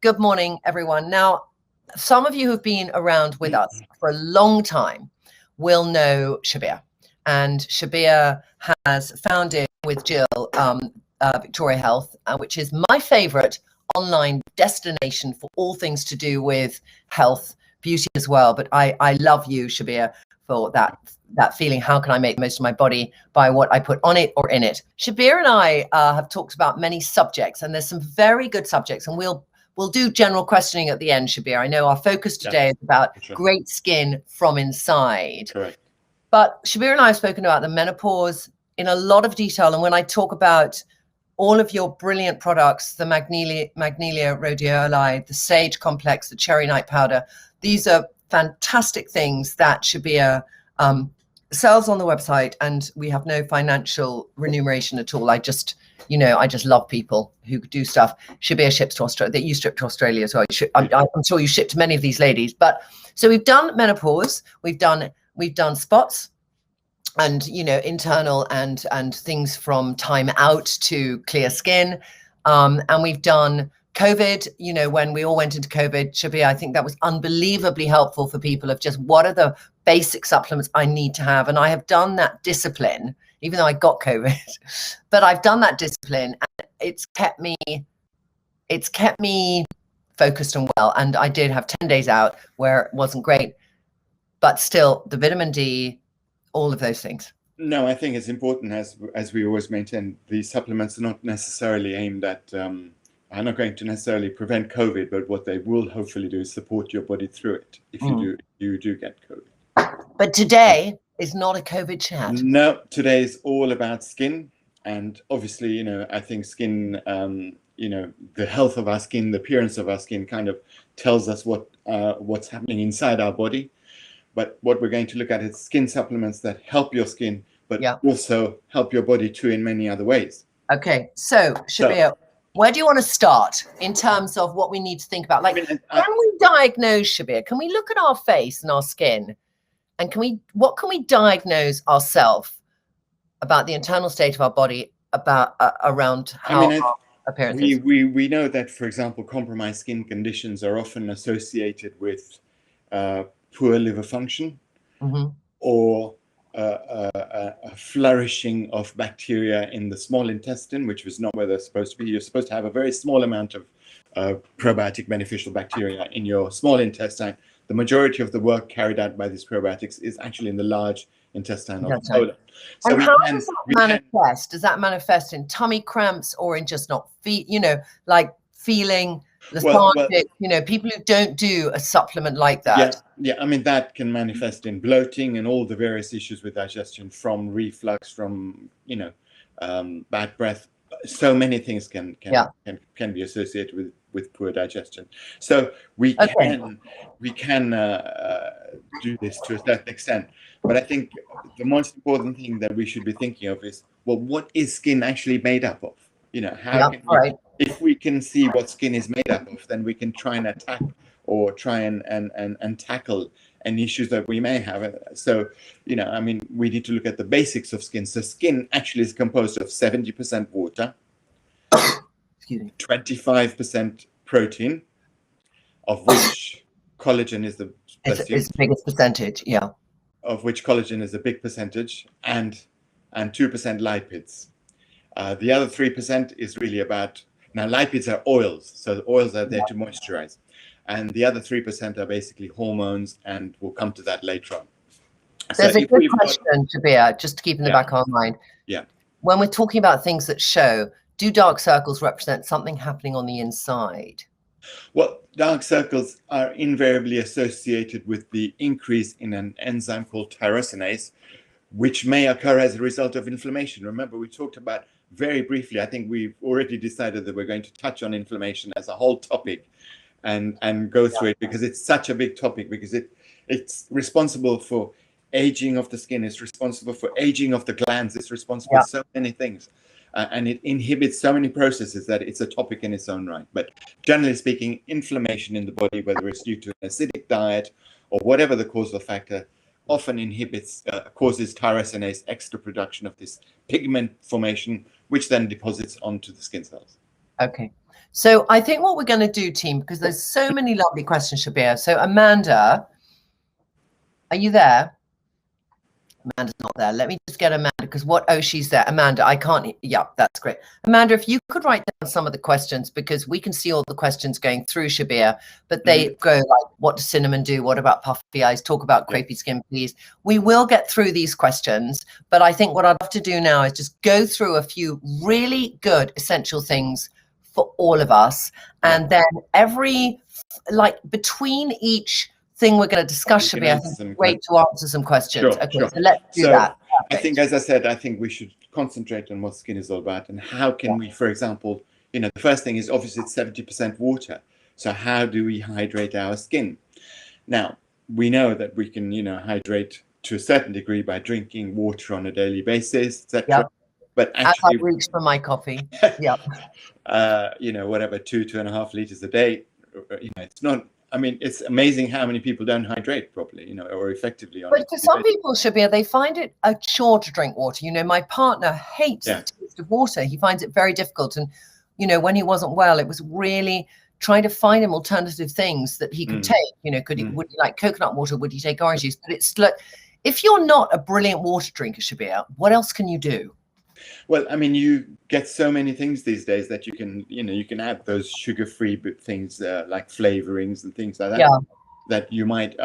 Good morning, everyone. Now, some of you who've been around with us for a long time will know Shabir. And Shabir has founded with Jill Victoria Health, which is my favorite online destination for all things to do with health, beauty as well. But I love you, Shabir, for that feeling. How can I make the most of my body by what I put on it or in it? Shabir and I have talked about many subjects, and there's some very good subjects, and we'll do general questioning at the end, Shabir. I know our focus today is about great skin from inside. Correct. But Shabir and I have spoken about the menopause in a lot of detail. And when I talk about all of your brilliant products, the Magnolia Rhodiola, the Sage Complex, the Cherry Night Powder, these are fantastic things that Shabir sells on the website, and we have no financial remuneration at all. I just love people who do stuff. Shabir ships to Australia. That you ship to Australia as well. I'm sure you ship to many of these ladies. But so we've done menopause. We've done spots, and internal and things from time out to clear skin, and we've done COVID. When we all went into COVID, Shabir, I think that was unbelievably helpful for people of just what are the basic supplements I need to have, and I have done that discipline. Even though I got COVID, but I've done that discipline, and it's kept me focused and well. And I did have 10 days out where it wasn't great, but still the vitamin D, all of those things. No, I think it's important, as we always maintain, these supplements are not necessarily aimed at, are not going to necessarily prevent COVID, but what they will hopefully do is support your body through it if you do get COVID. But today is not a COVID chat. No, today is all about skin. And obviously, I think skin, the health of our skin, the appearance of our skin kind of tells us what's happening inside our body. But what we're going to look at is skin supplements that help your skin, but also help your body too in many other ways. Okay, so Shabir, where do you want to start in terms of what we need to think about? Like, can we diagnose, Shabir? Can we look at our face and our skin? And what can we diagnose ourselves about the internal state of our body, around how our appearance is? We know that, for example, compromised skin conditions are often associated with poor liver function, or a flourishing of bacteria in the small intestine, which is not where they're supposed to be. You're supposed to have a very small amount of probiotic beneficial bacteria in your small intestine. The majority of the work carried out by these probiotics is actually in the large intestine of the colon. So and how does that manifest? Does that manifest in tummy cramps or in just not like feeling lethargic? People who don't do a supplement like that. Yeah. I mean, that can manifest in bloating and all the various issues with digestion, from reflux, from bad breath. So many things can be associated with poor digestion. So we can do this to a certain extent. But I think the most important thing that we should be thinking of is, well, what is skin actually made up of? If we can see what skin is made up of, then we can try and attack or try and tackle any issues that we may have. So, we need to look at the basics of skin. So skin actually is composed of 70% water, 25% protein, of which collagen is the biggest percentage, of which collagen is a big percentage, and 2% lipids. The other 3% is really about, now lipids are oils, so the oils are there to moisturize. And the other 3% are basically hormones, and we'll come to that later on. There's a good question, Shabir, just to keep in the back of our mind. Yeah. When we're talking about things that show, do dark circles represent something happening on the inside? Well, dark circles are invariably associated with the increase in an enzyme called tyrosinase, which may occur as a result of inflammation. Remember, we talked about very briefly, I think we've already decided that we're going to touch on inflammation as a whole topic and go through it, because it's such a big topic, because it's responsible for aging of the skin, it's responsible for aging of the glands, it's responsible for so many things. And it inhibits so many processes that it's a topic in its own right. But generally speaking, inflammation in the body, whether it's due to an acidic diet or whatever the causal factor, often causes tyrosinase extra production of this pigment formation, which then deposits onto the skin cells. Okay. So I think what we're going to do, team, because there's so many lovely questions, Shabir. So Amanda, are you there? Amanda's not there. Let me just get Amanda, because she's there. Amanda, I can't. Yeah, that's great. Amanda, if you could write down some of the questions, because we can see all the questions going through, Shabir, but they go like, what does cinnamon do? What about puffy eyes? Talk about crepey skin, please. We will get through these questions, but I think what I'd love to do now is just go through a few really good essential things for all of us. And then between each thing we're going to discuss, Shabir, I think it's great to answer some questions. Sure, okay, sure. So let's do that. I think, as I said, I think we should concentrate on what skin is all about and how can we, for example, the first thing is obviously it's 70% water. So how do we hydrate our skin? Now, we know that we can, hydrate to a certain degree by drinking water on a daily basis, etc. But actually, as I reach for my coffee, whatever, 2.5 liters a day, it's not. I mean, it's amazing how many people don't hydrate properly, or effectively. But for some people, Shabir, they find it a chore to drink water. My partner hates the taste of water. He finds it very difficult. And, when he wasn't well, it was really trying to find him alternative things that he could take. Would he like coconut water? Would he take orange juice? But it's like, if you're not a brilliant water drinker, Shabir, what else can you do? Well, I mean, you get so many things these days that you can, you can add those sugar-free things like flavorings and things like that. Yeah. That you might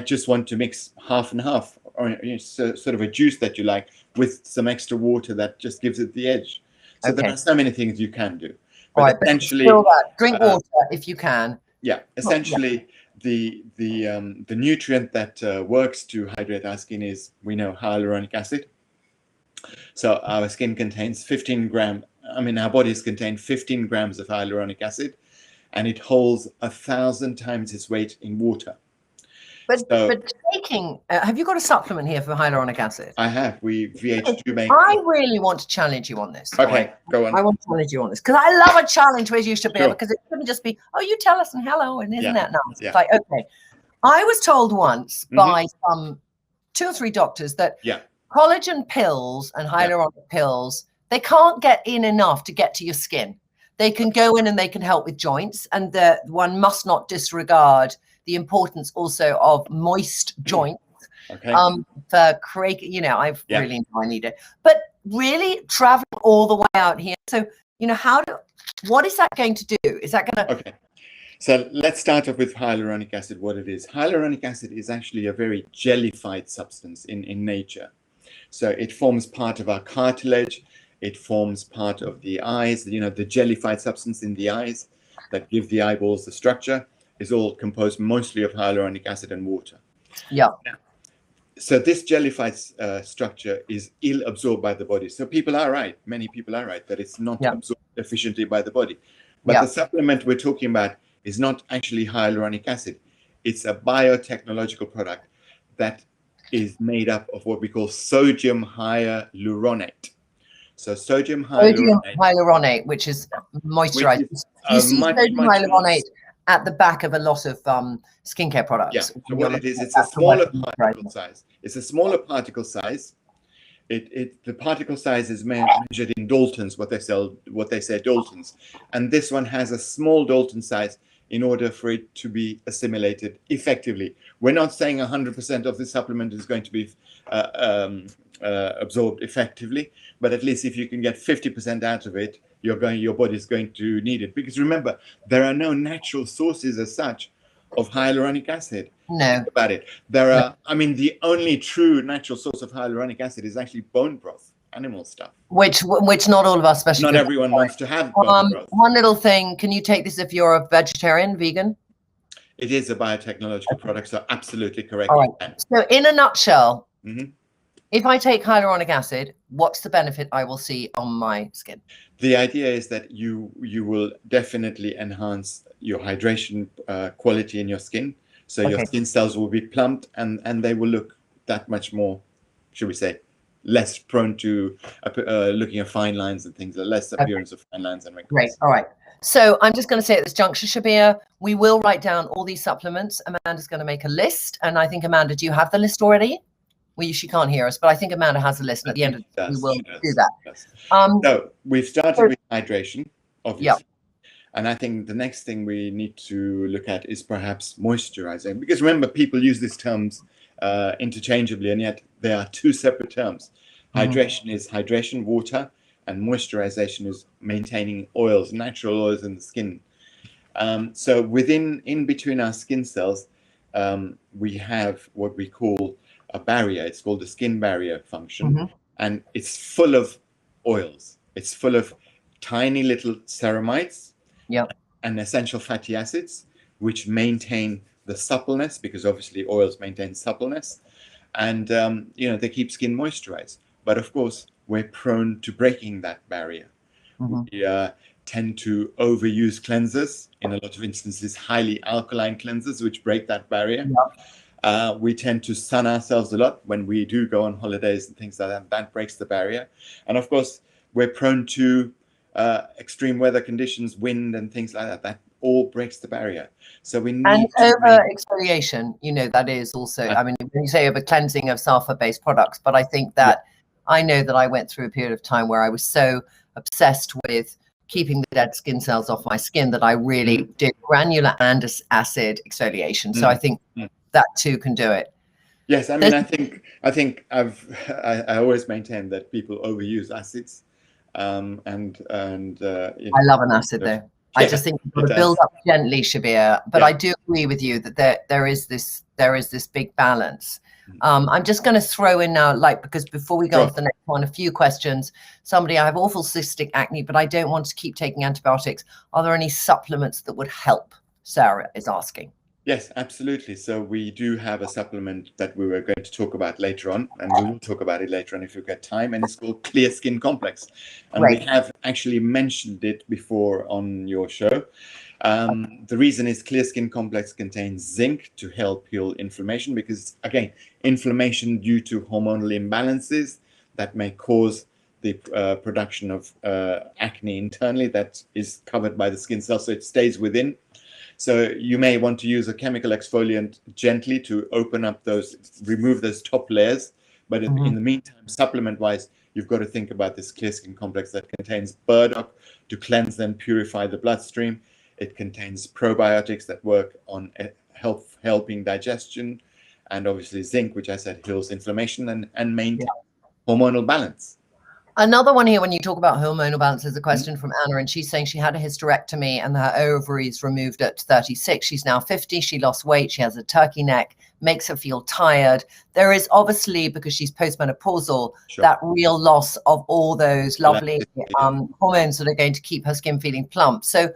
just want to mix half and half, or sort of a juice that you like with some extra water that just gives it the edge. So there are so many things you can do. But essentially, drink water if you can. Yeah, essentially, the nutrient that works to hydrate our skin is, we know, hyaluronic acid. So our skin contains 15 grams. Our bodies contain 15 grams of hyaluronic acid, and it holds 1,000 times its weight in water. But taking, have you got a supplement here for hyaluronic acid? I have. VH2 make. I really want to challenge you on this. Okay, go on. I want to challenge you on this because I love a challenge with you, Shabir, because it shouldn't just be, oh, you tell us and hello, and isn't that nice? It's like, okay. I was told once by 2 or 3 doctors that collagen pills and hyaluronic pills, they can't get in enough to get to your skin. They can go in and they can help with joints, and one must not disregard the importance also of moist joints. Okay. For creating, I really know I need it, but really traveling all the way out here. So, what is that going to do? Is that going to? Okay. So let's start off with hyaluronic acid, what it is. Hyaluronic acid is actually a very jellified substance in nature. So it forms part of our cartilage. It forms part of the eyes. The jellified substance in the eyes that give the eyeballs the structure is all composed mostly of hyaluronic acid and water. Yeah. Now, so this jellified structure is ill absorbed by the body. So people are right. Many people are right that it's not absorbed efficiently by the body. But the supplement we're talking about is not actually hyaluronic acid. It's a biotechnological product that is made up of what we call sodium hyaluronate. So sodium hyaluronate, which is moisturized. You see sodium hyaluronate at the back of a lot of skincare products. Yeah. So what it is, it's a smaller particle size. It's a smaller particle size. The particle size is measured in Daltons, what they say Daltons, and this one has a small Dalton size in order for it to be assimilated effectively. We're not saying 100% of the supplement is going to be absorbed effectively, but at least if you can get 50% out of it, your body's going to need it. Because remember, there are no natural sources as such of hyaluronic acid. No. Think about it. There are, the only true natural source of hyaluronic acid is actually bone broth, animal stuff. Which not all of us, especially. Not everyone wants to have bone broth. One little thing, can you take this if you're a vegetarian, vegan? It is a biotechnological product, so absolutely correct. All right. So in a nutshell, if I take hyaluronic acid, what's the benefit I will see on my skin? The idea is that you will definitely enhance your hydration quality in your skin. So your skin cells will be plumped and they will look that much more, should we say, less prone to looking at fine lines and things, less appearance of fine lines and wrinkles. Great. All right. So I'm just going to say at this juncture, Shabir, we will write down all these supplements. Amanda's going to make a list. And I think, Amanda, do you have the list already? Well, she can't hear us, but I think Amanda has a list. And at the end of it, we will do that. So we've started with hydration, obviously. And I think the next thing we need to look at is perhaps moisturizing, because remember, people use these terms interchangeably, and yet they are two separate terms. Hydration is hydration, water, and moisturization is maintaining oils, natural oils in the skin. So in between our skin cells, we have what we call a barrier. It's called the skin barrier function, and it's full of oils. It's full of tiny little ceramides and essential fatty acids, which maintain the suppleness, because obviously oils maintain suppleness, and they keep skin moisturized. But of course, we're prone to breaking that barrier. We tend to overuse cleansers, in a lot of instances highly alkaline cleansers, which break that barrier. We tend to sun ourselves a lot when we do go on holidays and things like that. That breaks the barrier. And of course, we're prone to extreme weather conditions, wind and things like that. That all breaks the barrier. So we need over exfoliation, that is also, I mean, when you say over cleansing of sulfur-based products, but I think that I know that I went through a period of time where I was so obsessed with keeping the dead skin cells off my skin that I really did granular and acid exfoliation. So I think that too can do it. Yes, I mean, I think I always maintain that people overuse acids, and I love an acid though. I just think you've got to build up gently, Shabir. But I do agree with you that there is this big balance. I'm just going to throw in now, because before we go on to the next one, a few questions. I have awful cystic acne, but I don't want to keep taking antibiotics. Are there any supplements that would help? Sarah is asking. Yes, absolutely. So we do have a supplement that we were going to talk about later on, and we will talk about it later on if you get time, and it's called Clear Skin Complex. And we have actually mentioned it before on your show. The reason is Clear Skin Complex contains zinc to help heal inflammation, because, again, inflammation due to hormonal imbalances that may cause the production of acne internally that is covered by the skin cells, so it stays within. So you may want to use a chemical exfoliant gently to open up remove those top layers. But in the meantime, supplement-wise, you've got to think about this Clear Skin Complex that contains burdock to cleanse and purify the bloodstream. It contains probiotics that work on helping digestion, and obviously zinc, which I said heals inflammation and maintains hormonal balance. Another one here, when you talk about hormonal balance, there's a question from Anna, and she's saying she had a hysterectomy and her ovaries removed at 36. She's now 50. She lost weight. She has a turkey neck, makes her feel tired. There is obviously, because she's postmenopausal, that real loss of all those lovely hormones that are going to keep her skin feeling plump. So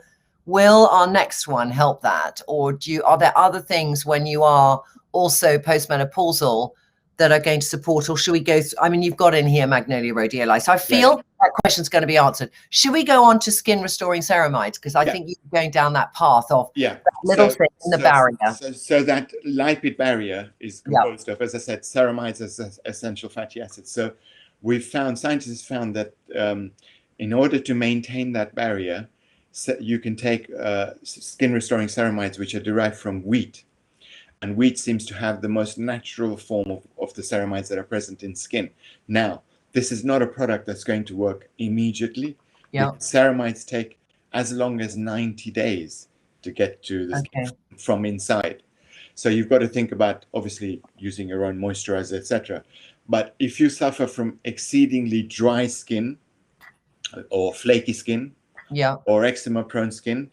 will our next one help that? Or are there other things when you are also postmenopausal that are going to support, or should we go I mean, you've got in here Magnolia Rhodiola, so I feel that question's going to be answered. Should we go on to skin restoring ceramides? Because I think you're going down that path of that little thing in the barrier. So that lipid barrier is composed of, as I said, ceramides as essential fatty acids. So scientists found that in order to maintain that barrier, you can take skin restoring ceramides, which are derived from wheat. And wheat seems to have the most natural form of the ceramides that are present in skin. Now, this is not a product that's going to work immediately. Ceramides take as long as 90 days to get to the skin from inside. So you've got to think about, obviously, using your own moisturizer, etc. But if you suffer from exceedingly dry skin or flaky skin or eczema-prone skin,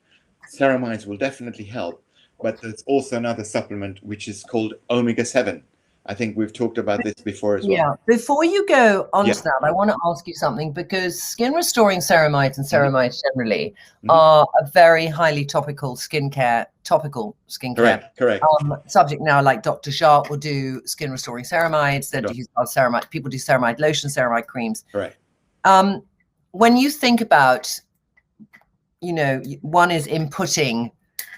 ceramides will definitely help. But there's also another supplement which is called omega-7. I think we've talked about this before as well. Yeah. Before you go on to that, I want to ask you something, because skin restoring ceramides and ceramides generally are a very highly topical skincare Correct. Subject now. Like Dr. Jacques will do skin restoring ceramides. People do ceramide lotion, ceramide creams. Correct. When you think about, one is inputting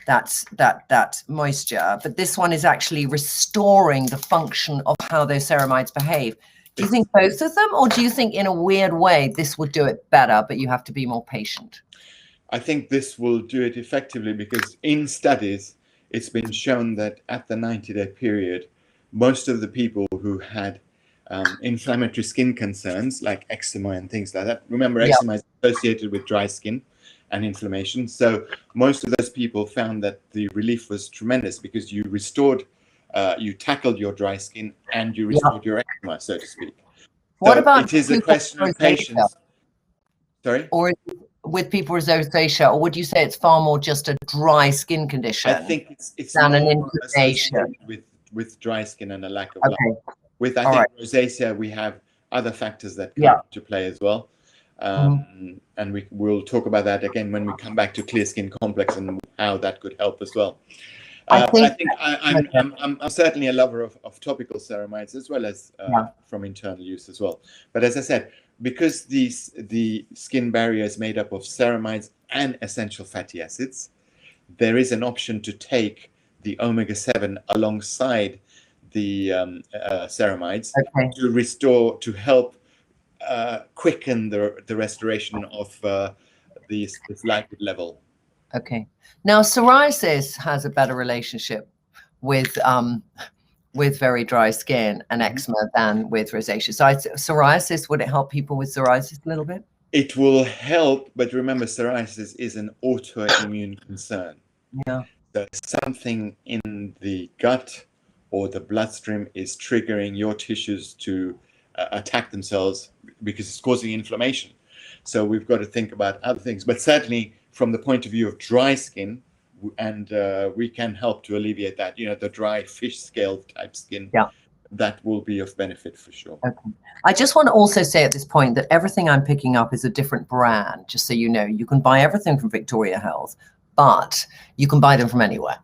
that moisture, but this one is actually restoring the function of how those ceramides behave. Do you think both of them, or do you think in a weird way this would do it better, but you have to be more patient? I think this will do it effectively, because in studies it's been shown that at the 90-day period, most of the people who had inflammatory skin concerns like eczema and things like that, remember eczema is associated with dry skin, and inflammation. So most of those people found that the relief was tremendous because you restored, you tackled your dry skin and you restored your eczema, so to speak. What So about it is a question of patience. Sorry? Or with people with rosacea, or would you say it's far more just a dry skin condition? I think it's than an more inflammation associated with dry skin and a lack of light. With I All think right. rosacea, we have other factors that come into play as well. And we'll talk about that again when we come back to clear skin complex and how that could help as well. I think I'm certainly a lover of topical ceramides as well as from internal use as well. But as I said, because the skin barrier is made up of ceramides and essential fatty acids, there is an option to take the omega-7 alongside the ceramides to restore, to help quicken the restoration of this lipid level. Okay. Now, psoriasis has a better relationship with very dry skin and eczema than with rosacea. So psoriasis, would it help people with psoriasis a little bit? It will help, but remember, psoriasis is an autoimmune concern. Yeah. So something in the gut or the bloodstream is triggering your tissues to attack themselves because it's causing inflammation. So we've got to think about other things, but certainly from the point of view of dry skin, and we can help to alleviate that, the dry fish scale type skin, that will be of benefit for sure. Okay. I just want to also say at this point that everything I'm picking up is a different brand, just so you know. You can buy everything from Victoria Health, but you can buy them from anywhere.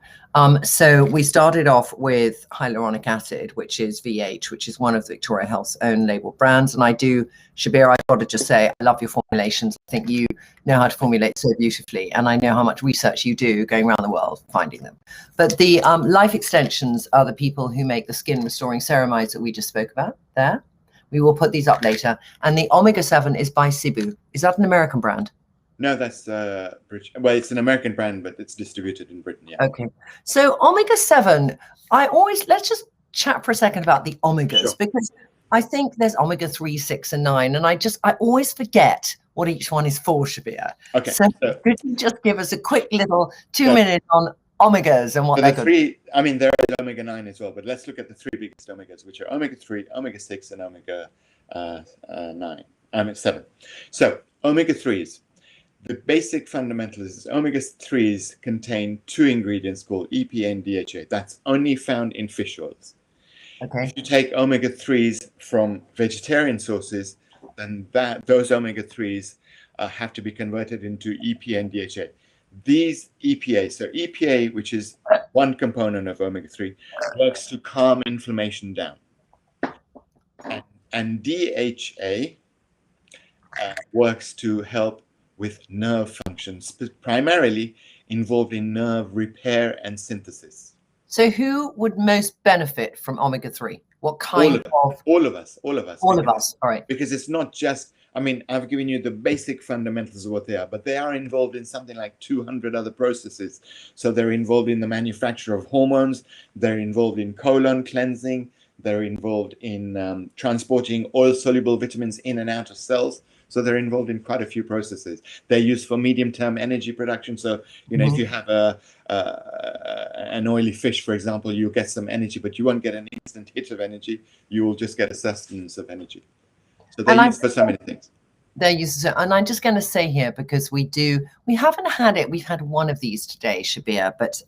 So we started off with Hyaluronic Acid, which is VH, which is one of Victoria Health's own label brands. And Shabir, I've got to just say, I love your formulations. I think you know how to formulate so beautifully. And I know how much research you do going around the world finding them. But the Life Extensions are the people who make the skin restoring ceramides that we just spoke about there. We will put these up later. And the Omega-7 is by Cebu. Is that an American brand? No, that's British. Well, it's an American brand, but it's distributed in Britain. Yeah. Okay. So omega-7, let's just chat for a second about the omegas, because I think there's omega-3, 6, and 9, and I always forget what each one is for, Shabir. Okay. So could you just give us a quick little 2 minutes on omegas and what they're three? I mean, there is omega-9 as well, but let's look at the three biggest omegas, which are omega-3, omega-6, and omega-7. So omega-3s. The basic fundamentals is omega-3s contain two ingredients called EPA and DHA. That's only found in fish oils. Okay. If you take omega-3s from vegetarian sources, then those omega-3s have to be converted into EPA and DHA. These EPA, so EPA, which is one component of omega-3, works to calm inflammation down. And DHA works to help with nerve functions, primarily involved in nerve repair and synthesis. So who would most benefit from omega-3? What kind of? All of us. All of us, all right. Because it's not just, I mean, I've given you the basic fundamentals of what they are, but they are involved in something like 200 other processes. So they're involved in the manufacture of hormones, they're involved in colon cleansing, they're involved in transporting oil-soluble vitamins in and out of cells. So they're involved in quite a few processes. They're used for medium-term energy production. So, if you have an oily fish, for example, you'll get some energy, but you won't get an instant hit of energy. You will just get a sustenance of energy. So they're used for so many things. They're used, and I'm just going to say here, because we haven't had it. We've had one of these today, Shabir, but,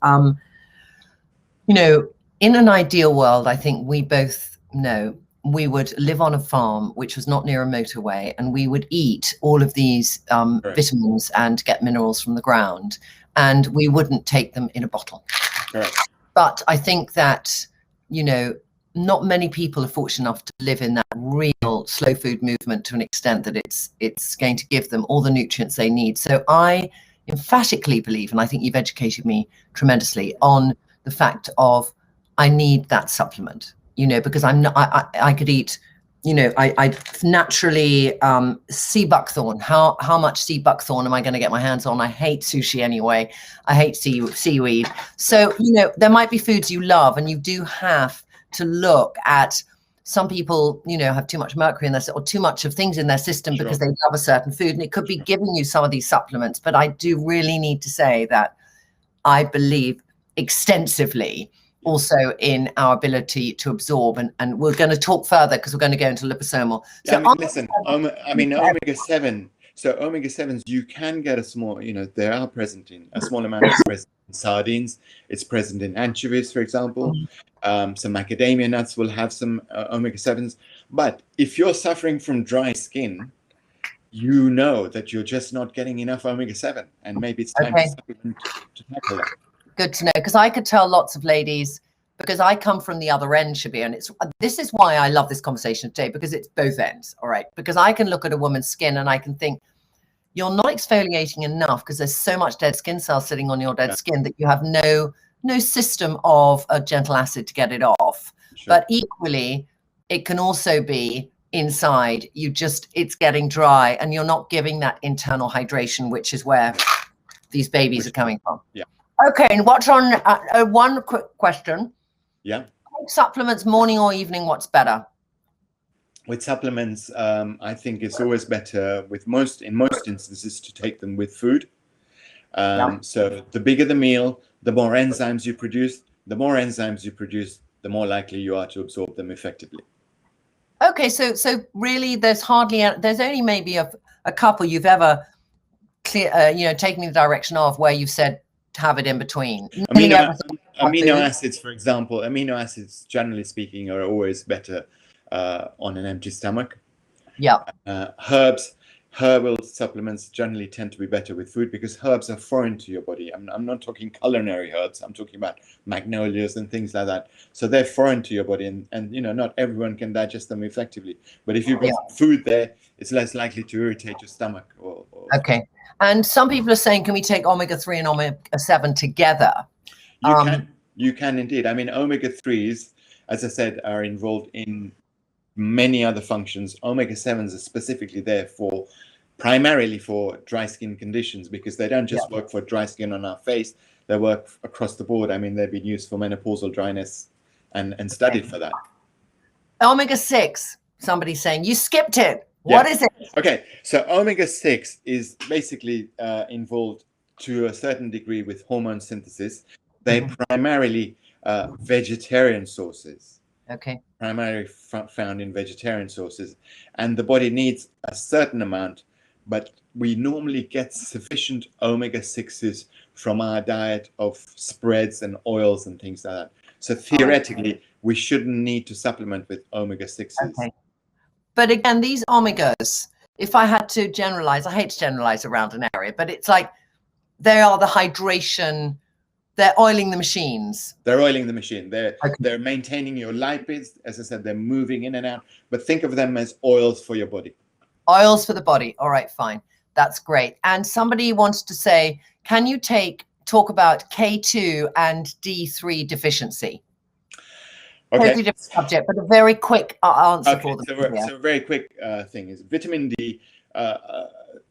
in an ideal world, I think we both know we would live on a farm which was not near a motorway, and we would eat all of these vitamins and get minerals from the ground, and we wouldn't take them in a bottle. But I think that, not many people are fortunate enough to live in that real slow food movement to an extent that it's going to give them all the nutrients they need. So I emphatically believe, and I think you've educated me tremendously on the fact of I need that supplement. Because I could eat, I naturally sea buckthorn. How much sea buckthorn am I going to get my hands on? I hate sushi anyway. I hate seaweed. So, there might be foods you love, and you do have to look at some people, you know, have too much mercury in their, or too much of things in their system because they love a certain food, and it could be giving you some of these supplements. But I do really need to say that I believe extensively also in our ability to absorb, and we're going to talk further because we're going to go into liposomal. Yeah, So I mean, listen, omega-7. So omega-7s, you can get a small, you know, they are present in a small amount. It's present in sardines. It's present in anchovies, for example. Some macadamia nuts will have some omega-7s. But if you're suffering from dry skin, you know that you're just not getting enough omega-7, and maybe it's time to supplement to tackle that. Good to know, because I could tell lots of ladies, because I come from the other end, Shabir, and this is why I love this conversation today, because it's both ends, all right? Because I can look at a woman's skin and I can think, you're not exfoliating enough because there's so much dead skin cells sitting on your dead skin that you have no system of a gentle acid to get it off. But equally, it can also be inside, it's getting dry and you're not giving that internal hydration, which is where these babies are coming from. Yeah. Okay, and what's on one quick question? Yeah. Supplements, morning or evening, what's better? With supplements, I think it's always better in most instances to take them with food. So the bigger the meal, the more enzymes you produce. The more enzymes you produce, the more likely you are to absorb them effectively. Okay, so really, there's only maybe a couple you've ever taken the direction of where you've said to have it in between. Amino acids, for example, amino acids, generally speaking, are always better on an empty stomach. Yeah. Herbal supplements generally tend to be better with food because herbs are foreign to your body. I'm not talking culinary herbs. I'm talking about magnolias and things like that. So they're foreign to your body, and you know, not everyone can digest them effectively. But if you've got food there, it's less likely to irritate your stomach. Okay. And some people are saying, can we take omega-3 and omega-7 together? You can indeed. I mean, omega-3s, as I said, are involved in many other functions. Omega-7s are specifically there primarily for dry skin conditions, because they don't just work for dry skin on our face, they work across the board. I mean, they've been used for menopausal dryness and studied for that. Omega-6, somebody's saying, you skipped it. What is it? Okay, so omega-6 is basically involved to a certain degree with hormone synthesis. They're primarily vegetarian sources. Okay. Primarily found in vegetarian sources, and the body needs a certain amount, but we normally get sufficient omega-6s from our diet of spreads and oils and things like that. So theoretically, we shouldn't need to supplement with omega-6s. Okay. But again, these omegas, if I had to generalize, I hate to generalize around an area, but it's like they are the hydration. They're oiling the machines. They're oiling the machine. They're maintaining your lipids. As I said, they're moving in and out. But think of them as oils for your body. Oils for the body. All right, fine. That's great. And somebody wants to say, can you talk about K2 and D3 deficiency? Okay. Totally different subject, but a very quick answer for them. So a very quick thing is vitamin D.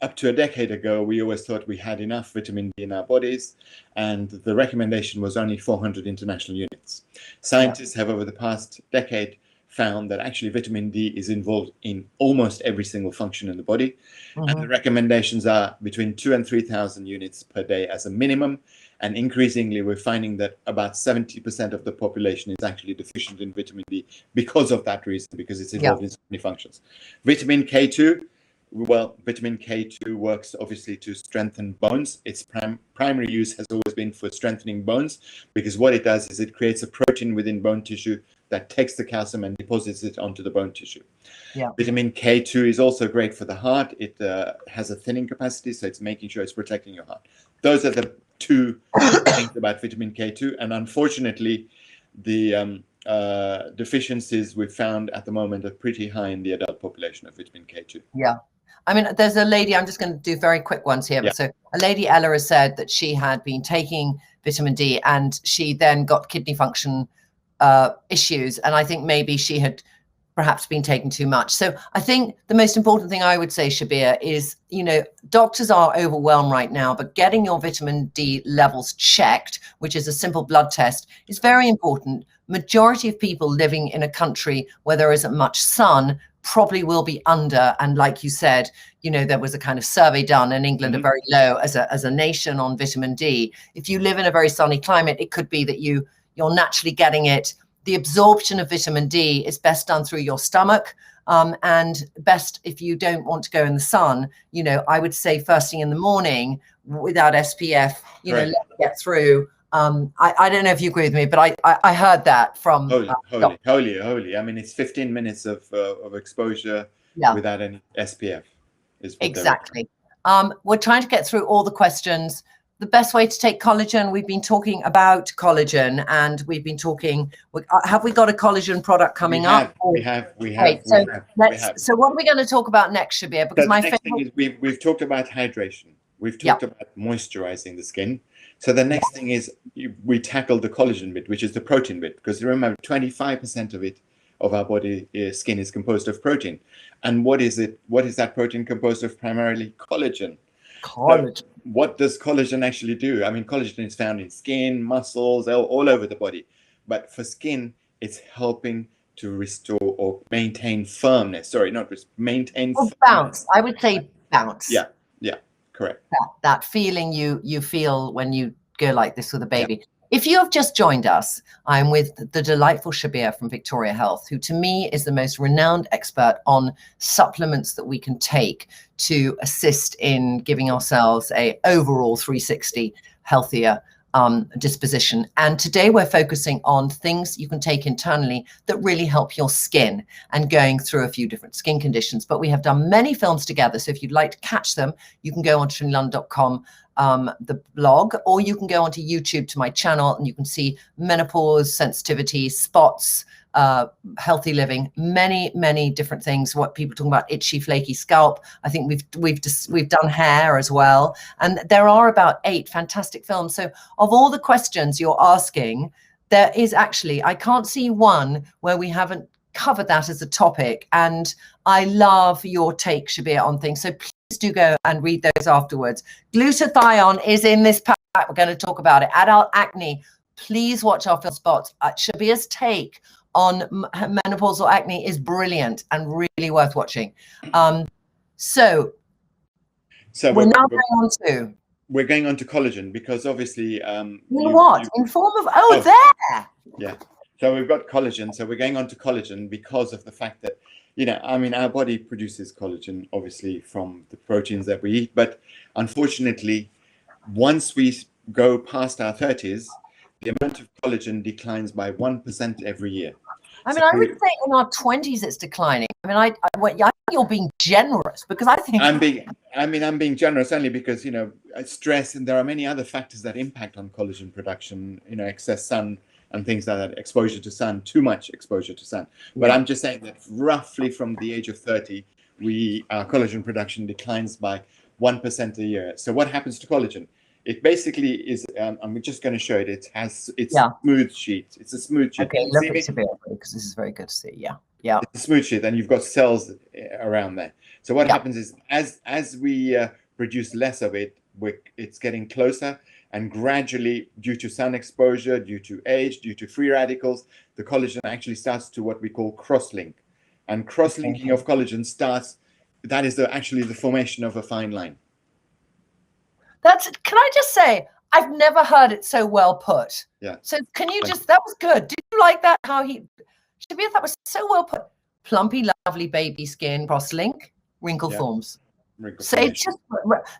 Up to a decade ago, we always thought we had enough vitamin D in our bodies, and the recommendation was only 400 international units. Scientists have, over the past decade, found that actually vitamin D is involved in almost every single function in the body, and the recommendations are between 2,000 and 3,000 units per day as a minimum, and increasingly we're finding that about 70% of the population is actually deficient in vitamin D because of that reason, because it's involved in so many functions. Vitamin K2. Well, vitamin K2 works obviously to strengthen bones. Its primary use has always been for strengthening bones, because what it does is it creates a protein within bone tissue that takes the calcium and deposits it onto the bone tissue. Yeah. Vitamin K2 is also great for the heart. It has a thinning capacity, so it's making sure it's protecting your heart. Those are the two things about vitamin K2, and unfortunately, the deficiencies we've found at the moment are pretty high in the adult population of vitamin K2. Yeah. I mean, there's a lady, I'm just going to do very quick ones here. But so a lady, Ella, has said that she had been taking vitamin D and she then got kidney function issues. And I think maybe she had perhaps been taking too much. So I think the most important thing I would say, Shabir, is, you know, doctors are overwhelmed right now, but getting your vitamin D levels checked, which is a simple blood test, is very important. Majority of people living in a country where there isn't much sun probably will be under. And like you said, you know, there was a kind of survey done in England, are very low as a nation on vitamin D. If you live in a very sunny climate, it could be that you're naturally getting it. The absorption of vitamin D is best done through your stomach, and best if you don't want to go in the sun. You know, I would say first thing in the morning without SPF, you know, let it get through. I don't know if you agree with me, but I heard that from holy. I mean, it's 15 minutes of exposure without any SPF. Exactly. We're trying to get through all the questions. The best way to take collagen, we've been talking about collagen, and we've been talking, have we got a collagen product coming up? We have. So what are we going to talk about next, Shabir? Because the next thing is we've talked about hydration. We've talked about moisturizing the skin. So the next thing is we tackle the collagen bit, which is the protein bit, because remember, 25% of our body skin is composed of protein. And what is it? What is that protein composed of? Primarily collagen. So what does collagen actually do? I mean, collagen is found in skin, muscles, all over the body. But for skin, it's helping to restore or maintain firmness. Sorry, not maintain firmness. Bounce. I would say bounce. Yeah, correct. That feeling you feel when you go like this with a baby. Yeah. If you have just joined us, I'm with the delightful Shabir from Victoria Health, who to me is the most renowned expert on supplements that we can take to assist in giving ourselves a overall 360 healthier disposition. And today we're focusing on things you can take internally that really help your skin, and going through a few different skin conditions. But we have done many films together, so if you'd like to catch them, you can go on to trinlund.com, the blog, or you can go onto YouTube to my channel, and you can see menopause, sensitivity, spots, healthy living, many different things. What people talking about, itchy, flaky scalp. I think we've done hair as well, and there are about 8 fantastic films. So of all the questions you're asking, there is actually, I can't see one where we haven't covered that as a topic. And I love your take, Shabir, on things. So please do go and read those afterwards. Glutathione is in this pack. We're going to talk about it. Adult acne. Please watch our film spots. Shabir's take on menopausal acne is brilliant and really worth watching. So we're now going on to... We're going on to collagen, because obviously... in form of... there! Yeah. So we've got collagen. So we're going on to collagen because of the fact that, you know, I mean, our body produces collagen, obviously, from the proteins that we eat. But unfortunately, once we go past our 30s, the amount of collagen declines by 1% every year. I mean, I would say in our 20s it's declining. I mean, I think you're being generous, because I think I'm being generous only because, you know, stress, and there are many other factors that impact on collagen production. You know, excess sun and things like that, exposure to sun, too much exposure to sun. But I'm just saying that roughly from the age of 30, our collagen production declines by 1% a year. So what happens to collagen? It basically is, I'm just going to show it. It's smooth sheet. It's a smooth sheet. Okay, look at Shabir, because this is very good to see. Yeah. It's a smooth sheet, and you've got cells around there. So what happens is, as we produce less of it, it's getting closer, and gradually, due to sun exposure, due to age, due to free radicals, the collagen actually starts to what we call cross-link. And cross-linking of collagen starts, that is actually the formation of a fine line. Can I just say, I've never heard it so well put. Yeah. So can you that was good. Did you like that? Shabir, that was so well put. Plumpy, lovely baby skin, cross-link, wrinkle forms.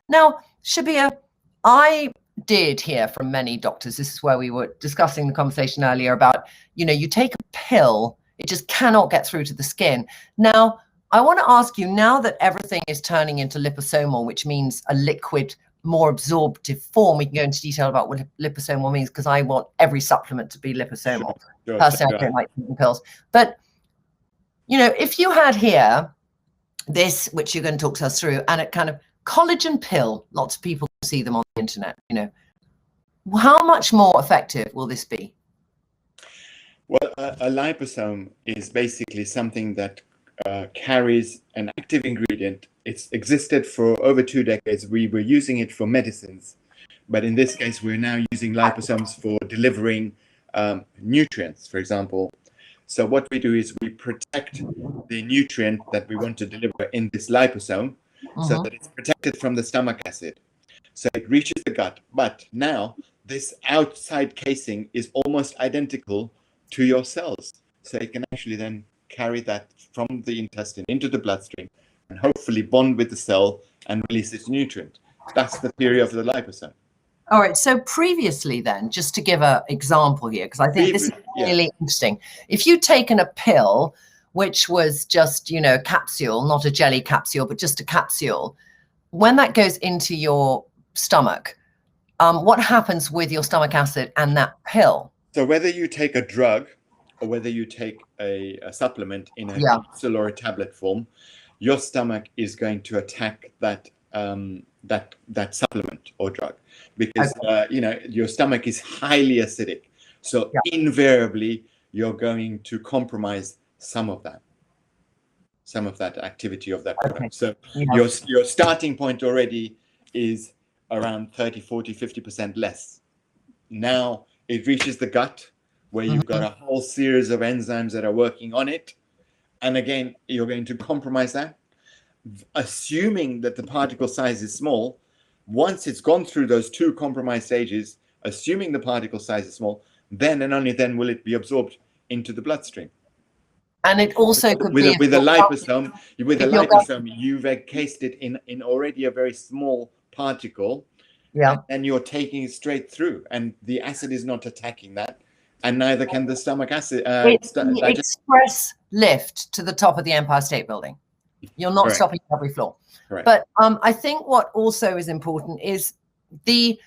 Now, Shabir, I did hear from many doctors, this is where we were discussing the conversation earlier about, you know, you take a pill, it just cannot get through to the skin. Now, I want to ask you, now that everything is turning into liposomal, which means a liquid, more absorptive form, we can go into detail about what liposomal means, because I want every supplement to be liposomal. Personally, I don't like taking pills. But, you know, if you had here this, which you're going to talk to us through, and a kind of collagen pill, lots of people see them on the internet, you know, how much more effective will this be? Well, a liposome is basically something that carries an active ingredient. It's existed for over 2 decades. We were using it for medicines, but in this case, we're now using liposomes for delivering nutrients, for example. So what we do is we protect the nutrient that we want to deliver in this liposome so that it's protected from the stomach acid. So it reaches the gut. But now this outside casing is almost identical to your cells. So it can actually then carry that from the intestine into the bloodstream and hopefully bond with the cell and release its nutrient. That's the theory of the liposome. All right. So previously then, just to give an example here, because I think this is really interesting. If you'd taken a pill, which was just, you know, a capsule, not a jelly capsule, but just a capsule, when that goes into your stomach, what happens with your stomach acid and that pill? So whether you take a drug or whether you take a supplement in a capsule or a tablet form, your stomach is going to attack that that supplement or drug, because you know, your stomach is highly acidic. So invariably you're going to compromise some of that activity of that product. So your starting point already is around 30, 40, 50% less. Now it reaches the gut, where you've got a whole series of enzymes that are working on it. And again, you're going to compromise that, assuming that the particle size is small. Once it's gone through those two compromised stages, assuming the particle size is small, then and only then will it be absorbed into the bloodstream. And it also could with be a liposome. With a liposome, you've encased it in already a very small particle, and you're taking it straight through, and the acid is not attacking that, and neither can the stomach acid. It's the express lift to the top of the Empire State Building. You're not stopping at every floor. But I think what also is important is the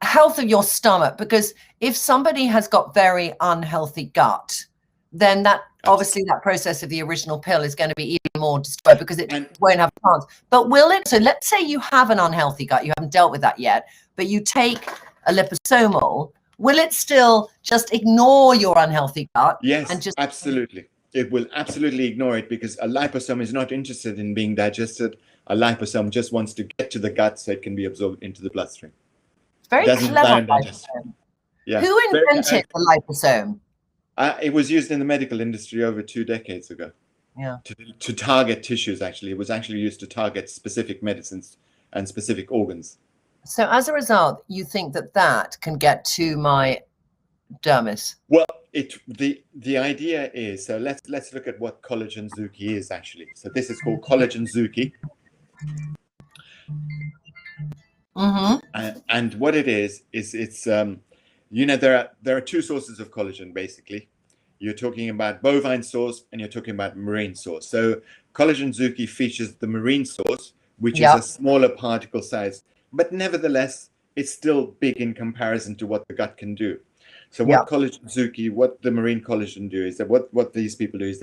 health of your stomach, because if somebody has got very unhealthy gut, then that obviously that process of the original pill is going to be even more destroyed, because it won't have a chance. But will it? So let's say you have an unhealthy gut, you haven't dealt with that yet, but you take a liposomal, will it still just ignore your unhealthy gut? Yes, and just absolutely. It will absolutely ignore it, because a liposome is not interested in being digested. A liposome just wants to get to the gut so it can be absorbed into the bloodstream. Very clever. Yeah. Who invented the liposome? It was used in the medical industry over 2 decades ago. Yeah. To target tissues, actually. It was actually used to target specific medicines and specific organs. So as a result, you think that that can get to my dermis? Well, the idea is, so let's look at what collagen Zuki is actually. So this is called collagen Zuki. And what it is it's you know, there are two sources of collagen basically. You're talking about bovine source and you're talking about marine source. So collagen Zuki features the marine source, which is a smaller particle size, but nevertheless it's still big in comparison to what the gut can do. So what collagen Zuki, what the marine collagen do, is that what these people do is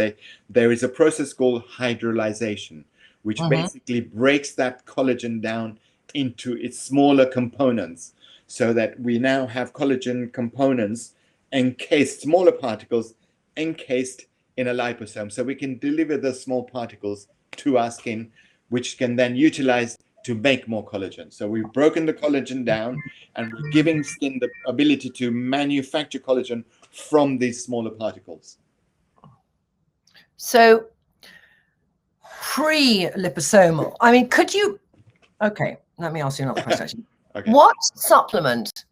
there is a process called hydrolyzation, which basically breaks that collagen down into its smaller components, so that we now have collagen components encased, smaller particles encased in a liposome, so we can deliver the small particles to our skin, which can then utilize to make more collagen. So we've broken the collagen down and we're giving skin the ability to manufacture collagen from these smaller particles. So pre-liposomal, I mean, could you, okay, let me ask you another question. What supplement,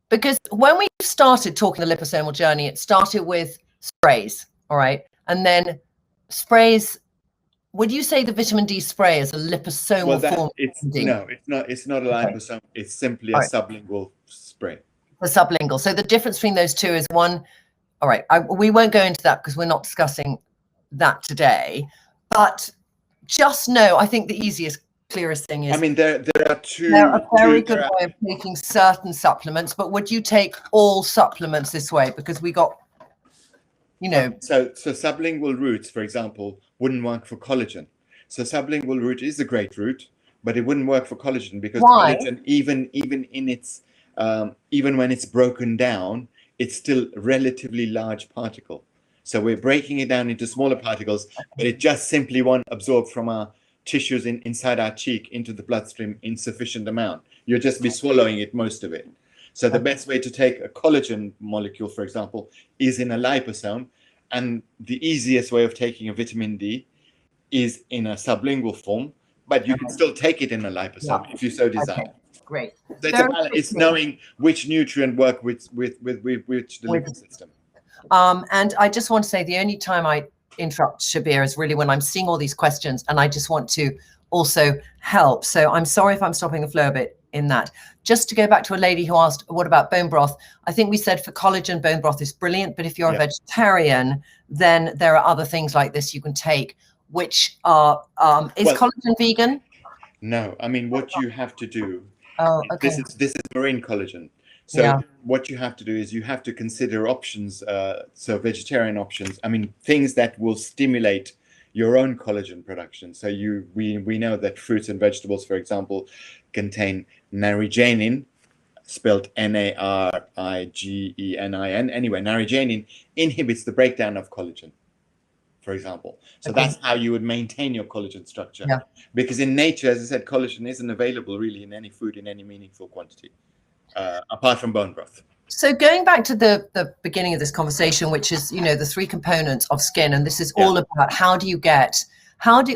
because when we started talking the liposomal journey, it started with sprays, all right? And then sprays, would you say the vitamin D spray is a liposomal form? No, it's not a liposome. It's simply a sublingual spray. A sublingual. So the difference between those two is one, all right, we won't go into that because we're not discussing that today, but just know, I think the easiest, clearest thing is, I mean, there are two. They're a very good way of taking certain supplements, but would you take all supplements this way? Because we got, you know. So sublingual roots, for example, wouldn't work for collagen. So sublingual root is a great root, but it wouldn't work for collagen, because collagen, even in its even when it's broken down, it's still a relatively large particle. So we're breaking it down into smaller particles, but it just simply won't absorb from our tissues inside our cheek into the bloodstream in sufficient amount. You'll just be swallowing it, most of it. So the best way to take a collagen molecule, for example, is in a liposome. And the easiest way of taking a vitamin D is in a sublingual form, but you can still take it in a liposome if you so desire. Okay, great. So it's knowing which nutrient work with which delivery system. And I just want to say the only time I interrupt Shabir is really when I'm seeing all these questions and I just want to also help. So I'm sorry if I'm stopping the flow a bit in that. Just to go back to a lady who asked, what about bone broth? I think we said for collagen, bone broth is brilliant, but if you're a vegetarian, then there are other things like this you can take, which are, is collagen vegan? No, I mean, what you have to do, this is marine collagen. So what you have to do is you have to consider options, so vegetarian options, I mean, things that will stimulate your own collagen production. So we know that fruits and vegetables, for example, contain naringenin, spelled Narigenin. Anyway, naringenin inhibits the breakdown of collagen, for example. So that's how you would maintain your collagen structure. Because in nature, as I said, collagen isn't available really in any food in any meaningful quantity, apart from bone broth. So going back to the beginning of this conversation, which is, you know, the 3 components of skin, and this is all about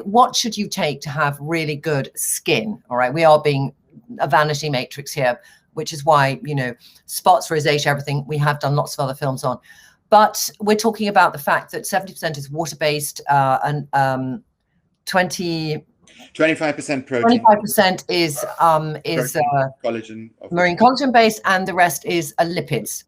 what should you take to have really good skin? All right, we are being a vanity matrix here, which is why, you know, spots, rosacea, everything we have done lots of other films on. But we're talking about the fact that 70% is water-based and 25% protein. 25% is collagen, marine collagen based, and the rest is lipids.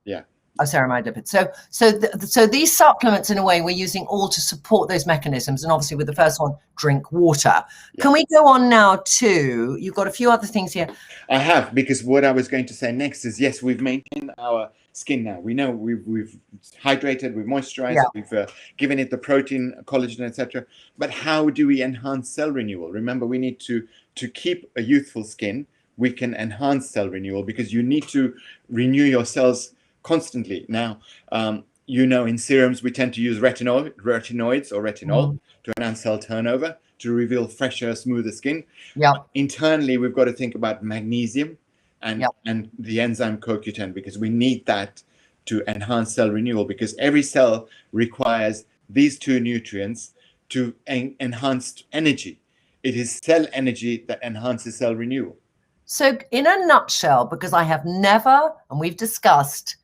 Ceramide lipids. So these supplements, in a way, we're using all to support those mechanisms. And obviously, with the first one, drink water. Can we go on now to? You've got a few other things here. I have, because what I was going to say next is yes, we've maintained our skin now. We know we've hydrated, we've moisturized, we've given it the protein, collagen, etc. But how do we enhance cell renewal? Remember, we need to keep a youthful skin. We can enhance cell renewal because you need to renew your cells constantly. Now, you know, in serums, we tend to use retinoids or retinol to enhance cell turnover, to reveal fresher, smoother skin. Internally, we've got to think about magnesium and the enzyme CoQ10, because we need that to enhance cell renewal, because every cell requires these 2 nutrients to enhance energy. It is cell energy that enhances cell renewal. So in a nutshell, because I have never, and we've discussed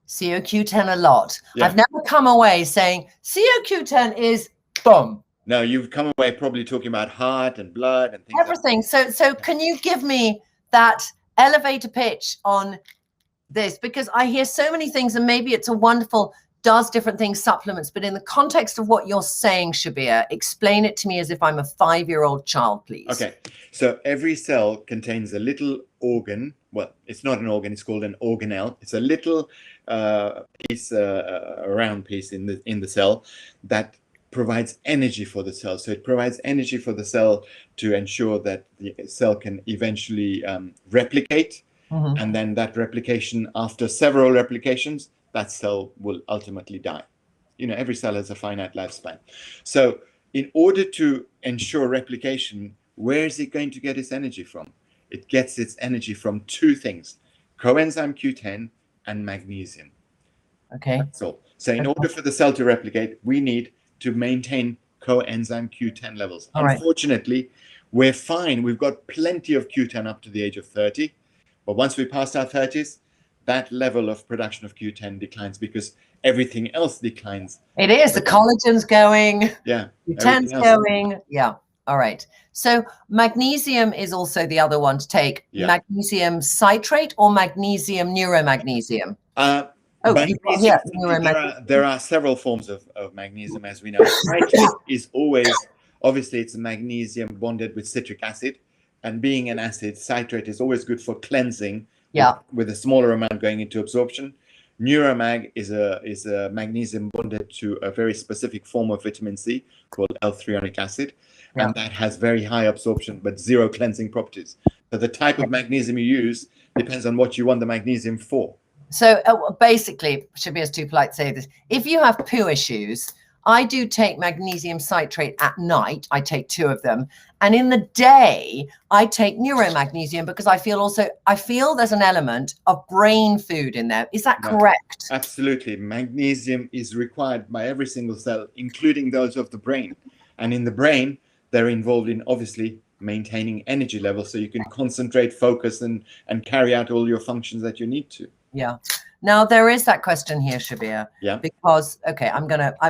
CoQ10 a lot, I've never come away saying CoQ10 is boom. No, you've come away probably talking about heart and blood and things everything. So can you give me that elevator pitch on this? Because I hear so many things, and maybe it's a wonderful, does different things, supplements, but in the context of what you're saying, Shabir, explain it to me as if I'm a 5-year-old child, please. Okay, so every cell contains a little organ. Well, it's not an organ, it's called an organelle. It's a little piece, a round piece in the cell that provides energy for the cell. So it provides energy for the cell to ensure that the cell can eventually replicate. And then that replication, after several replications, that cell will ultimately die. You know, every cell has a finite lifespan. So in order to ensure replication, where is it going to get its energy from? It gets its energy from 2 things, coenzyme Q10 and magnesium. Okay. That's all. So in order for the cell to replicate, we need to maintain coenzyme Q10 levels. Unfortunately, we're fine. We've got plenty of Q10 up to the age of 30. But once we pass our 30s, that level of production of Q10 declines because everything else declines. It is. The collagen's going. Yeah. Q10's going. Yeah. All right. So magnesium is also the other one to take. Magnesium citrate or magnesium neuromagnesium? There are several forms of magnesium, as we know. Citrate is always, obviously, it's a magnesium bonded with citric acid. And being an acid, citrate is always good for cleansing with a smaller amount going into absorption. Neuromag is a magnesium bonded to a very specific form of vitamin C called L-threonic acid. And that has very high absorption, but 0 cleansing properties. So the type of magnesium you use depends on what you want the magnesium for. So basically, Shabir's too polite to say this. If you have poo issues, I do take magnesium citrate at night. I take 2 of them. And in the day, I take neuromagnesium because I feel there's an element of brain food in there. Is that correct? Absolutely. Magnesium is required by every single cell, including those of the brain. And in the brain, they're involved in obviously maintaining energy levels so you can concentrate, focus, and carry out all your functions that you need to. Yeah. Now there is that question here, Shabir. Yeah. Because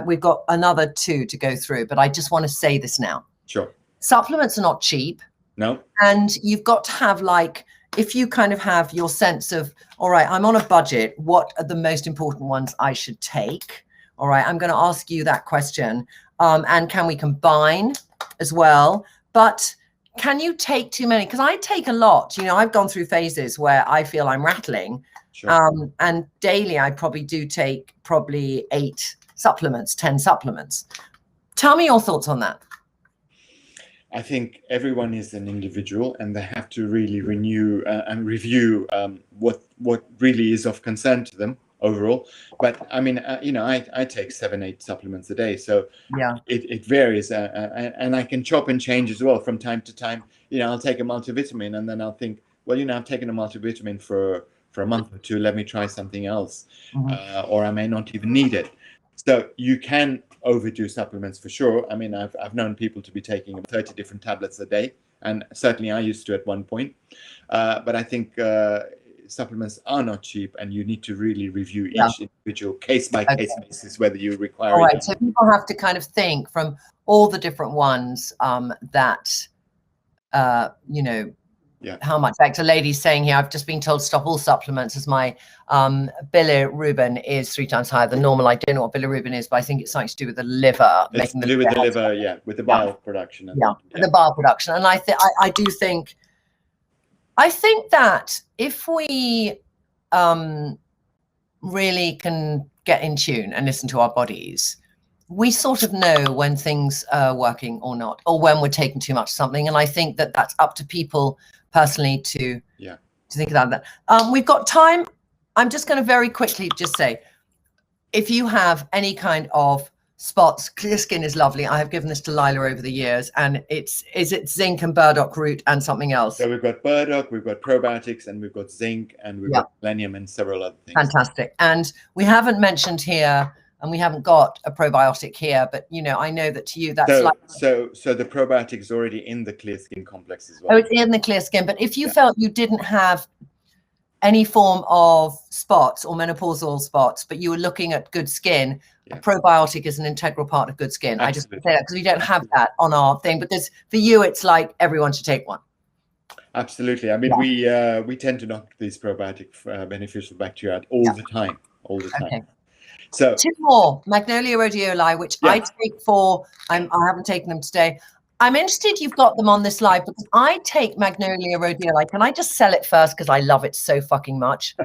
we've got another 2 to go through, but I just want to say this now. Sure. Supplements are not cheap. No. And you've got to have, like, if you kind of have your sense of, all right, I'm on a budget, what are the most important ones I should take? All right, I'm going to ask you that question. And can we combine as well? But can you take too many? Because I take a lot. You know, I've gone through phases where I feel I'm rattling. Sure. And daily, I probably do take 8 supplements, 10 supplements. Tell me your thoughts on that. I think everyone is an individual, and they have to really renew and review what really is of concern to them overall. But I mean, I take 7-8 supplements a day, so yeah, it varies, and I can chop and change as well from time to time. You know, I'll take a multivitamin, and then I'll think, well, you know, I've taken a multivitamin for a month or 2. Let me try something else, or I may not even need it. So you can overdo supplements for sure. I mean, I've known people to be taking 30 different tablets a day, and certainly I used to at one point. But I think supplements are not cheap, and you need to really review each individual case by case basis whether you require it. All right, so people have to kind of think from all the different ones that you know. Yeah. How much? Like a lady saying here, I've just been told to stop all supplements as my bilirubin is 3 times higher than normal. I don't know what bilirubin is, but I think it's something to do with the liver. It's to do with the liver, yeah, with the bile production. The bile production. And I think that if we really can get in tune and listen to our bodies, we sort of know when things are working or not, or when we're taking too much something. And I think that that's up to people personally to think about that. We've got time. I'm just going to very quickly just say, if you have any kind of spots, clear skin is lovely. I have given this to Lila over the years, and is it zinc and burdock root and something else? So we've got burdock, we've got probiotics, and we've got zinc, and we've got selenium and several other things. Fantastic. And we haven't mentioned here, and we haven't got a probiotic here, but you know, I know that to you that's so the probiotic is already in the clear skin complex as well. Oh, it's in the clear skin. But if you felt you didn't have any form of spots or menopausal spots, but you were looking at good skin, a probiotic is an integral part of good skin. Absolutely. I just say that because we don't have that on our thing, because for you it's like everyone should take one. Absolutely. I mean, we tend to knock these probiotic beneficial bacteria out all the time. Okay. So 2 more, Magnolia Rhodiola, which I take I haven't taken them today. I'm interested you've got them on this live because I take Magnolia Rhodiola. Can I just sell it first because I love it so fucking much?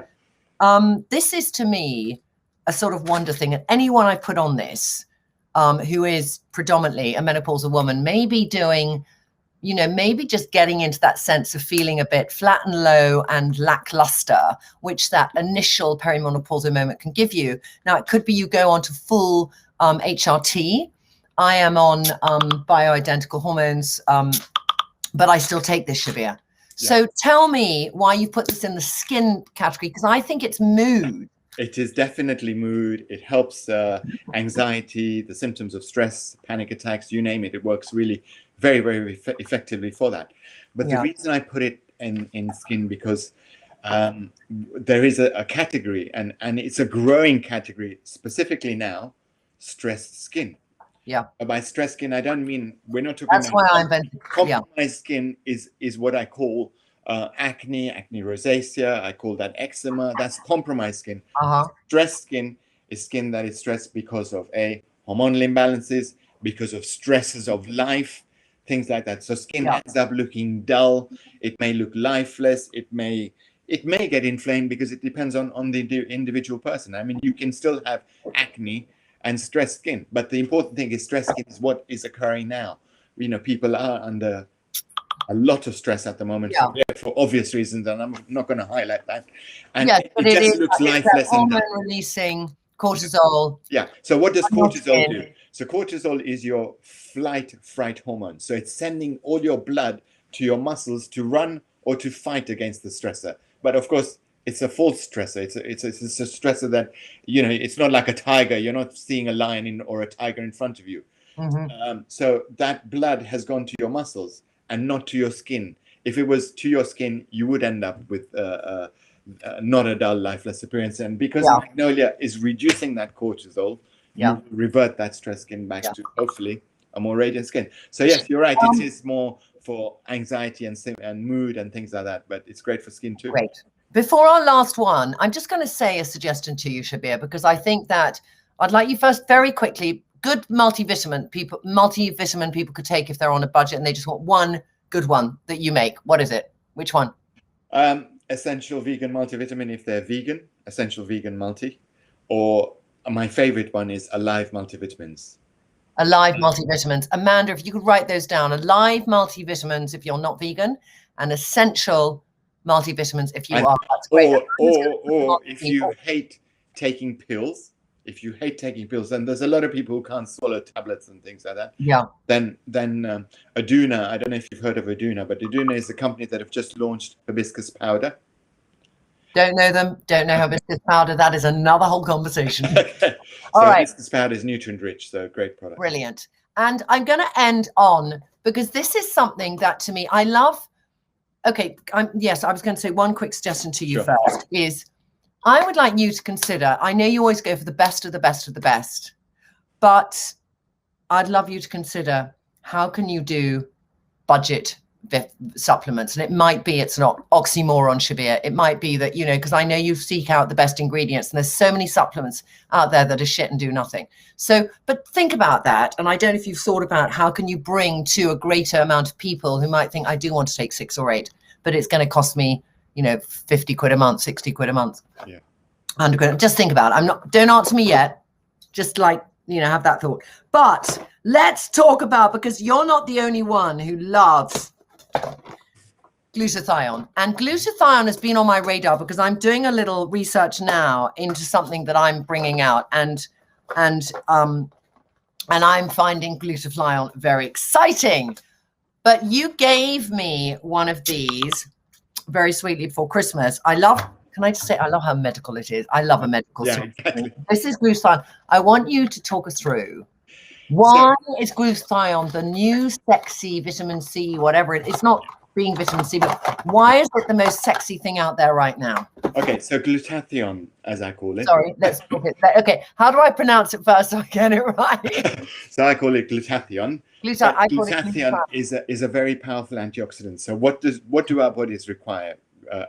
This is to me a sort of wonder thing. And anyone I put on this who is predominantly a menopausal woman may be doing, you know, maybe just getting into that sense of feeling a bit flat and low and lackluster, which that initial perimenopausal moment can give you. Now, it could be you go on to full HRT. I am on bioidentical hormones, but I still take this, Shabir. So tell me why you put this in the skin category, because I think it's mood. It is definitely mood. It helps anxiety, the symptoms of stress, panic attacks, you name it. It works really very, very effectively for that. But the reason I put it in skin, because there is a category, and it's a growing category, specifically now, stressed skin. Yeah. By stressed skin, I don't mean, we're not talking about. That's why I invented. Compromised skin is what I call acne rosacea. I call that eczema. That's compromised skin. Stressed skin is skin that is stressed because of hormonal imbalances, because of stresses of life, things like that. So skin ends up looking dull. It may look lifeless. It may get inflamed, because it depends on the individual person. I mean, you can still have acne and stressed skin, but the important thing is stressed skin is what is occurring now. You know, people are under a lot of stress at the moment for obvious reasons, and I'm not going to highlight that. And Yes, but it just looks lifeless and done. Hormone-releasing cortisol. Yeah. So what does cortisol do? So cortisol is your flight hormone. So it's sending all your blood to your muscles to run or to fight against the stressor. But of course, it's a false stressor. It's a stressor that, you know, it's not like a tiger. You're not seeing a lion or a tiger in front of you. So that blood has gone to your muscles and not to your skin. If it was to your skin, you would end up with not a dull, lifeless appearance. And because Magnolia is reducing that cortisol, you revert that stress skin back to hopefully a more radiant skin. So yes, you're right. It is more for anxiety and mood and things like that, but it's great for skin too. Great. Before our last one, I'm just going to say a suggestion to you, Shabir, because I think that I'd like you first very quickly. Good multivitamin people could take if they're on a budget and they just want one good one that you make. What is it? Which one? Essential vegan multivitamin if they're vegan, essential vegan multi, or my favorite one is Alive multivitamins. Alive multivitamins. Amanda, if you could write those down. Alive multivitamins if you're not vegan, and essential multivitamins if you are. That's great. Or if you hate taking pills. If you hate taking pills, and there's a lot of people who can't swallow tablets and things like that. Yeah. Then Aduna, I don't know if you've heard of Aduna, but Aduna is a company that have just launched hibiscus powder. Don't know them. Don't know hibiscus powder. That is another whole conversation. Okay. All right. Hibiscus powder is nutrient rich, so great product. Brilliant. And I'm going to end on, because this is something that to me I love. Okay. Yes, I was going to say one quick suggestion to you first is, I would like you to consider, I know you always go for the best of the best of the best, but I'd love you to consider, how can you do budget supplements? And it might be, it's not oxymoron, Shabir. It might be that, you know, because I know you seek out the best ingredients and there's so many supplements out there that are shit and do nothing. So, but think about that. And I don't know if you've thought about how can you bring to a greater amount of people who might think, I do want to take 6 or 8, but it's going to cost me, you know, 50 quid a month, 60 quid a month. Yeah. 100 quid. Just think about it. Don't answer me yet. Just like, you know, have that thought. But let's talk about, because you're not the only one who loves glutathione. And glutathione has been on my radar because I'm doing a little research now into something that I'm bringing out. And I'm finding glutathione very exciting. But you gave me one of these very sweetly for Christmas. Can I just say, I love how medical it is. I love a medical story. Exactly. This is glutathione. I want you to talk us through, why is glutathione the new sexy vitamin C, whatever it's not being vitamin C, but why is it the most sexy thing out there right now? Okay, so glutathione, as I call it. Sorry, let's talk it. Okay, how do I pronounce it first so I get it right? So I call it glutathione. Glutathione is a very powerful antioxidant. So what do our bodies require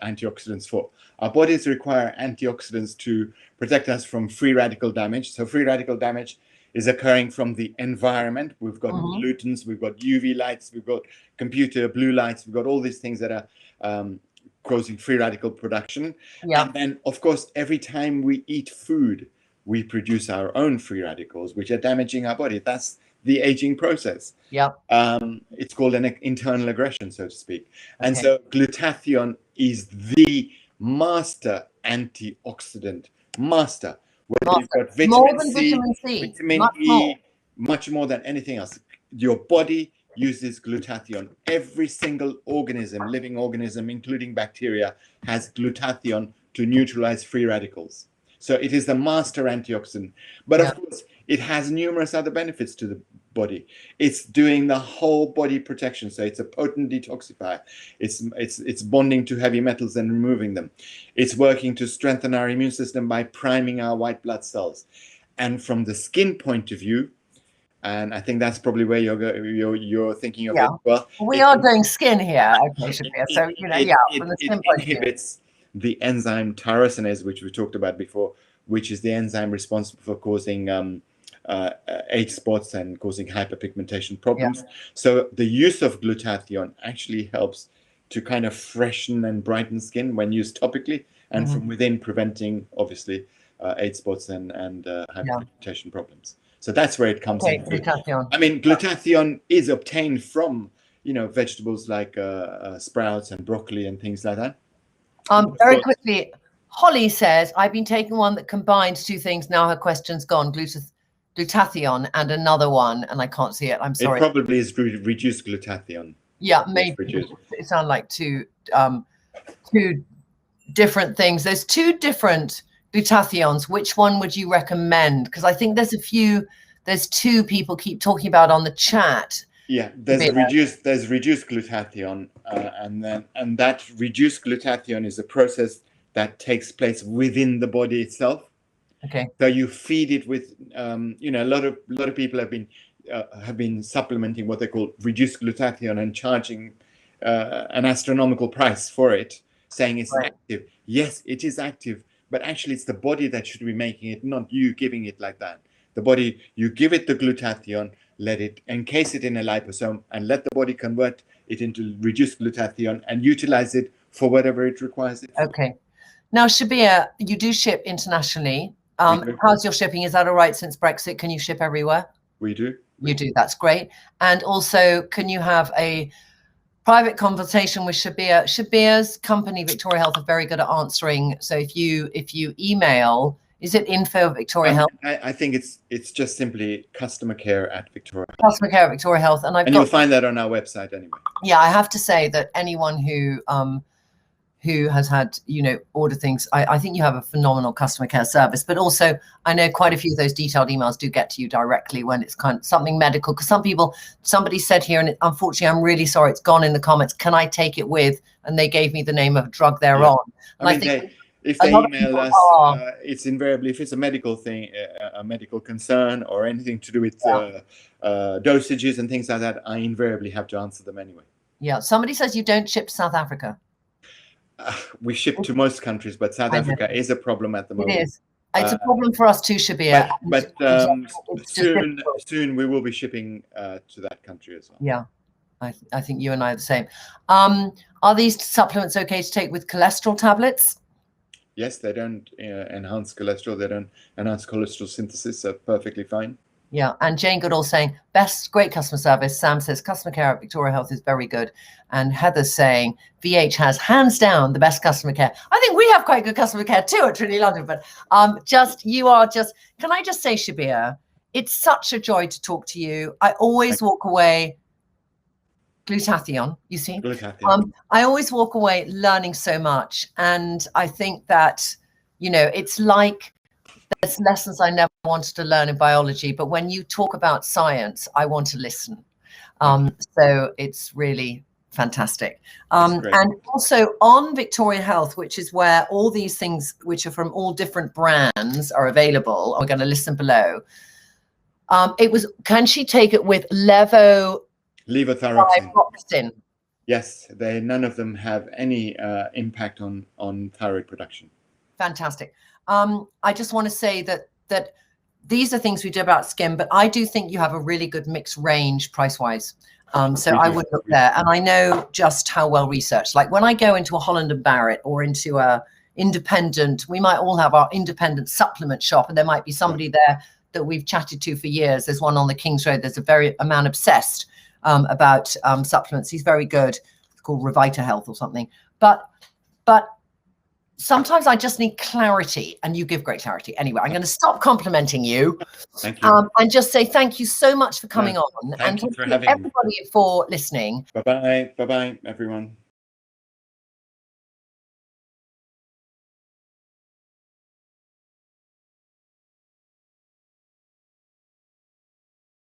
antioxidants for? Our bodies require antioxidants to protect us from free radical damage. So free radical damage is occurring from the environment. We've got pollutants, we've got UV lights, we've got computer blue lights, we've got all these things that are causing free radical production. Yeah. And then, of course, every time we eat food, we produce our own free radicals, which are damaging our body. That's the aging process. Yeah. It's called an internal aggression, so to speak. And so glutathione is the master antioxidant. Master. Whether you've got vitamin C, vitamin E, much more than anything else. Your body uses glutathione. Every single organism, living organism, including bacteria, has glutathione to neutralize free radicals. So it is the master antioxidant. But of course, it has numerous other benefits to the body. It's doing the whole body protection. So it's a potent detoxifier. It's bonding to heavy metals and removing them. It's working to strengthen our immune system by priming our white blood cells. And from the skin point of view, and I think that's probably where you're thinking of it. Well, we are doing skin here. Okay, Shabir. So from the skin point of view. It inhibits the enzyme tyrosinase, which we talked about before, which is the enzyme responsible for causing age spots and causing hyperpigmentation problems. So the use of glutathione actually helps to kind of freshen and brighten skin when used topically, and from within preventing, obviously, age spots and hyperpigmentation problems. So that's where it comes in. Glutathione. I mean, glutathione is obtained from, vegetables like sprouts and broccoli and things like that. Very quickly, Holly says, I've been taking one that combines two things. Now her question's gone. Glutathione and another one, and I can't see it. I'm sorry. It probably is reduced glutathione. Yeah, maybe. It sounds like two different things. There's two different glutathiones. Which one would you recommend? Because I think there's two people keep talking about on the chat. Yeah, there's reduced glutathione, and that reduced glutathione is a process that takes place within the body itself. Okay. So you feed it with, a lot of people have been supplementing what they call reduced glutathione and charging an astronomical price for it, saying it's active. Yes, it is active, but actually it's the body that should be making it, not you giving it like that. The body, you give it the glutathione, let it encase it in a liposome, and let the body convert it into reduced glutathione and utilize it for whatever it requires it. Okay. Now, Shabir, you do ship internationally. How's your shipping? Is that all right since Brexit? Can you ship everywhere? We do. You do. That's great. And also, can you have a private conversation with Shabir? Shabir's company, Victoria Health, are very good at answering. So if you email, is it info@Victoria Health? I think it's just simply customer care at Victoria Health. Customer care at Victoria Health, and you'll find that on our website anyway. Yeah, I have to say that anyone who has had, order things, I think you have a phenomenal customer care service, but also I know quite a few of those detailed emails do get to you directly when it's kind of something medical, because somebody said here, and unfortunately, I'm really sorry, it's gone in the comments, can I take it with? And they gave me the name of a drug they're on. And I think if they email us, it's invariably, if it's a medical thing, a medical concern or anything to do with dosages and things like that, I invariably have to answer them anyway. Yeah, somebody says you don't ship to South Africa. We ship to most countries, but South Africa is a problem at the moment. It is. It's a problem for us too, Shabir. But soon we will be shipping to that country as well. Yeah, I think you and I are the same. Are these supplements okay to take with cholesterol tablets? Yes, they don't enhance cholesterol. They don't enhance cholesterol synthesis. So perfectly fine. Yeah, and Jane Goodall saying, great customer service. Sam says, customer care at Victoria Health is very good. And Heather's saying, VH has hands down the best customer care. I think we have quite good customer care too at Trinny London, but can I just say, Shabir, it's such a joy to talk to you. I always walk away, glutathione, you see? Glutathione. I always walk away learning so much. And I think that, it's like, there's lessons I never wanted to learn in biology, but when you talk about science, I want to listen. So it's really fantastic. And also on Victoria Health, which is where all these things, which are from all different brands, are available. We're going to list them below. Can she take it with levothyroxine? Yes, none of them have any impact on thyroid production. Fantastic. I just want to say that these are things we do about skin, but I do think you have a really good mixed range price-wise. So I would look there. And I know just how well researched. Like when I go into a Holland & Barrett or into a independent, we might all have our independent supplement shop, and there might be somebody there that we've chatted to for years. There's one on the King's Road. There's a man obsessed about supplements. He's very good. It's called Revita Health or something. But sometimes I just need clarity, and you give great clarity. Anyway, I'm going to stop complimenting you. Thank you. And just say thank you so much for coming on. Thank you for having everybody for listening. Bye-bye. Bye-bye, everyone.